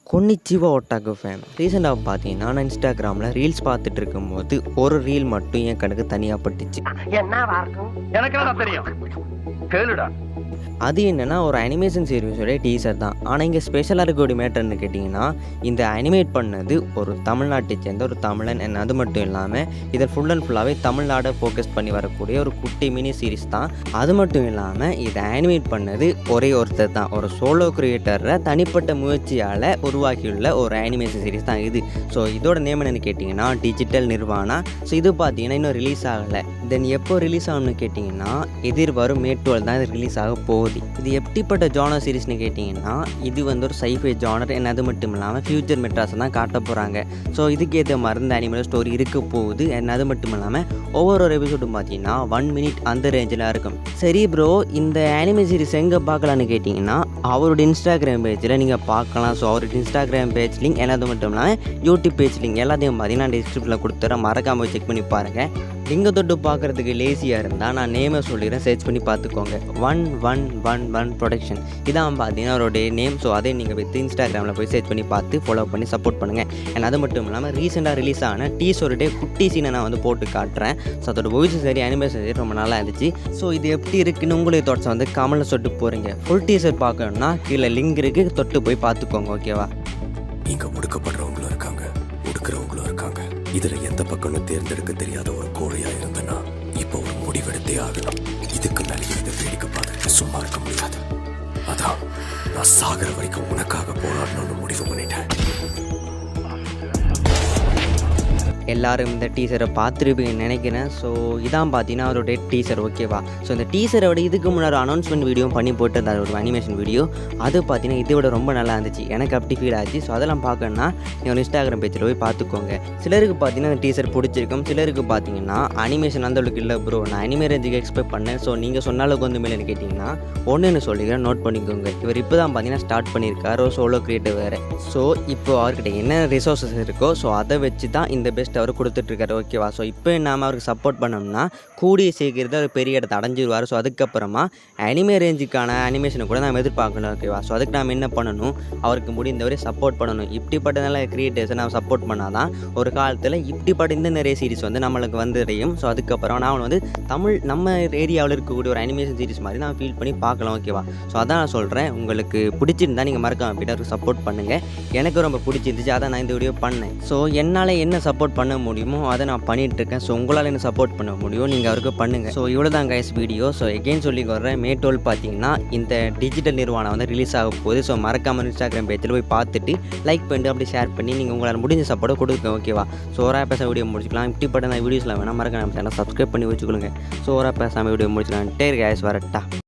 கொன்னிச்சிவா ஒட்டாக்கு fame. ரீசெண்டாக பார்த்தீங்கன்னா நான் இன்ஸ்டாகிராமில் ரீல்ஸ் பார்த்துட்டு இருக்கும்போது ஒரு ரீல் மட்டும் என் கணக்கு தனியாக பட்டுச்சு. எனக்கு என்ன தெரியும் கேளுடா. அது என்னென்னா ஒரு அனிமேஷன் சீரிஸோட டீசர் தான். ஆனால் இங்கே ஸ்பெஷலாக இருக்கக்கூடிய மேட்டர்னு கேட்டிங்கன்னா, இந்த அனிமேட் பண்ணது ஒரு தமிழ்நாட்டை சேர்ந்த ஒரு தமிழன். அது மட்டும் இல்லாமல் இதை ஃபுல் அண்ட் ஃபுல்லாகவே தமிழ்நாடை ஃபோக்கஸ் பண்ணி வரக்கூடிய ஒரு குட்டி மினி சீரிஸ் தான். அது மட்டும் இல்லாமல் இதை அனிமேட் பண்ணது ஒரே ஒருத்தர் தான். ஒரு சோலோ கிரியேட்டரை தனிப்பட்ட முயற்சியால் உருவாக்கியுள்ள ஒரு அனிமேஷன் சீரிஸ் தான் இது. ஸோ இதோட நேம் என்னென்னு கேட்டிங்கன்னா டிஜிட்டல் நிர்வாணா. ஸோ இது பார்த்தீங்கன்னா இன்னும் ரிலீஸ் ஆகலை. தென் எப்போ ரிலீஸ் ஆகும்னு கேட்டிங்கன்னா எதிர்வரும் May 12 தான் இது ரிலீஸ் ஆக போகுது. இது எப்படிப்பட்ட ஜானர் சீரிஸ்னு கேட்டிங்கன்னா, இது ஒரு சைஃபை ஜானர். அது மட்டும் இல்லாமல் ஃபியூச்சர் மெட்ராஸை தான் காட்ட போகிறாங்க. ஸோ இதுக்கேற்ற மாதிரி இந்த அனிமல் ஸ்டோரி இருக்க போகுது. அது மட்டும் இல்லாமல் ஒவ்வொரு எபிசோடும் பார்த்தீங்கன்னா 1 minute அந்த ரேஞ்சில் இருக்கும். சரி ப்ரோ, இந்த அனிமே சீரிஸ் எங்கே பார்க்கலான்னு கேட்டிங்கன்னா அவருடைய இன்ஸ்டாகிராம் பேஜில் நீங்கள் பார்க்கலாம். ஸோ அவருடைய இன்ஸ்டாகிராம் பேஜ் லிங்க் அது மட்டும் இல்லாமல் யூடியூப் பேஜ் லிங்க் எல்லாத்தையும் பார்த்தீங்கன்னா நான் டிஸ்கிரிப்ஷனில் கொடுத்துறேன். மறக்காமல் செக் பண்ணி பாருங்கள். லிங்கை தொட்டு பார்க்குறதுக்கு லேசியாக இருந்தால் நான் நேமை சொல்லிடுறேன், சர்ச் பண்ணி பார்த்துக்கோங்க. 1111 ப்ரொடக்ஷன் இதான் பார்த்தீங்கன்னா அவருடைய நேம். ஸோ அதே நீங்கள் வித் இன்ஸ்டாகிராமில் போய் சர்ச் பண்ணி பார்த்து ஃபாலோ பண்ணி சப்போர்ட் பண்ணுங்கள். அது மட்டும் இல்லாமல் ரீசெண்டாக ரிலீஸ் ஆன டீசருடைய குட்டி சீனை நான் போட்டு காட்டுறேன். ஸோ அதோட வாய்ஸ் சரி அனிமேஷன் சரி ரொம்ப நல்லா இருந்துச்சு. ஸோ இது எப்படி இருக்குன்னு உங்களுடைய தோட்டம் கமெண்ட்டில் சொல்லிட்டு போகிறீங்க. ஃபுல் டீசர் பார்க்கணுன்னா கீழே லிங்க் இருக்குது, தொட்டு போய் பார்த்துக்கோங்க. ஓகேவா? இங்கே ஒடுக்கப்படுறவங்களும் இருக்காங்க, ஒடுக்கிறவங்களும் இருக்காங்க. இதுல எந்த பக்கம்னு தேர்ந்தெடுக்க தெரியாத ஒரு கோழையா இருந்தனா இப்போ ஒரு முடிவெடுத்தே ஆகணும். இதுக்கு மேலே இதை வேடிக்கை பார்த்துட்டு சும்மா இருக்க முடியாது. அதான் நான் சாகர வரைக்கும் உனக்காக போராடணும்னு முடிவு பண்ணிட்டேன். எல்லோரும் இந்த டீசரை பார்த்துருப்பீங்கன்னு நினைக்கிறேன். ஸோ இதான் பார்த்தீங்கன்னா அவருடைய டீசர். ஓகேவா? ஸோ இந்த டீசரை விட இதுக்கு முன்னாடி அனௌன்ஸ்மெண்ட் வீடியோ பண்ணி போட்டு ஒரு அனிமேஷன் வீடியோ அது பார்த்தீங்கன்னா இதை விட ரொம்ப நல்லா இருந்துச்சு. எனக்கு அப்படி ஃபீல் ஆச்சு. ஸோ அதெல்லாம் பார்க்கணுன்னா நீங்கள் இன்ஸ்டாகிராம் பேஜில் போய் பார்த்துக்கோங்க. சிலருக்கு பார்த்தீங்கன்னா இந்த டீசர் பிடிச்சிருக்கும், சிலருக்கு பார்த்தீங்கன்னா அனிமேஷன் அந்த அளவுக்கு இல்லை ப்ரோ, நான் அனிமே ரேஞ்சுக்கு எக்ஸ்பெக்ட் பண்ணேன். ஸோ நீங்கள் சொன்ன அளவுக்கு மேலேன்னு கேட்டிங்கன்னா ஒன்றுன்னு சொல்லிக்கிறேன், நோட் பண்ணிக்கோங்க. இவர் இப்போ தான் பார்த்தீங்கன்னா ஸ்டார்ட் பண்ணியிருக்காரு, ஒரு சோலோ கிரியேட்டர் வேறு. ஸோ இப்போ அவர்கிட்ட என்ன ரிசோர்ஸஸ் இருக்கோ ஸோ அதை வச்சு தான் இந்த பெஸ்ட் அவர் கொடுத்துட்ருக்காரு. ஓகேவா? ஸோ இப்போ நாம் அவருக்கு சப்போர்ட் பண்ணோம்னா கூடிய சீக்கிரத்தை ஒரு பெரிய இடத்தை அடைஞ்சிருவார். ஸோ அதுக்கப்புறமா அனிமே ரேஞ்சுக்கான அனிமேஷனை கூட நாம் எதிர்பார்க்கணும். ஓகேவா? ஸோ அதுக்கு நாம் என்ன பண்ணணும், அவருக்கு முடிந்தவரை சப்போர்ட் பண்ணணும். இப்படிப்பட்ட நல்ல கிரியேட்டர்ஸை நாம் சப்போர்ட் பண்ணால் தான் ஒரு காலத்தில் இப்படிப்பட்ட இந்த நிறைய சீரிஸ் நம்மளுக்கு வந்துடையும். ஸோ அதுக்கப்புறம் நான் தமிழ் நம்ம ஏரியாவில் இருக்கக்கூடிய ஒரு அனிமேஷன் சீரிஸ் மாதிரி நான் ஃபீல் பண்ணி பார்க்கலாம். ஓகேவா? ஸோ அதான் நான் சொல்கிறேன், உங்களுக்கு பிடிச்சிருந்தா நீங்கள் மறக்காம போய்ட்டு அவருக்கு சப்போர்ட் பண்ணுங்கள். எனக்கு ரொம்ப பிடிச்சிருந்துச்சு, அதான் நான் இந்த வீடியோ பண்ணேன். ஸோ என்னால் என்ன சப்போர்ட் பண்ண முடியுமோ அதை நான் பண்ணிகிட்ருக்கேன். ஸோ உங்களால் என்ன சப்போர்ட் பண்ண முடியும், நீங்கள் அவருக்கு பண்ணுங்கள். ஸோ இவ்வளோ தான் கைஸ் வீடியோ. ஸோ எகெயின் சொல்லி வர்றேன், May 12 பார்த்தீங்கன்னா இந்த டிஜிட்டல் நிர்வாணம் ரிலீஸ் ஆக போகுது. ஸோ மறக்காமல் இன்ஸ்டாகிராம் பேஜில் போய் பார்த்துட்டு லைக் பண்ணிட்டு அப்படி ஷேர் பண்ணி நீங்கள் உங்களால் முடிஞ்ச சப்போர்ட்டை கொடுங்க. ஓகேவா? ஸோ ஒரு பேச வீடியோ முடிச்சுக்கலாம். இப்படிப்பட்ட நான் வீடியோஸில் வேணால் மறக்காம சேனல் சப்ஸ்கிரைப் பண்ணி வச்சுக்கொள்ளுங்க. ஸோ ஒரு பேசாமல் வீடியோ முடிச்சுக்கலாம். கைஸ் வரட்டா.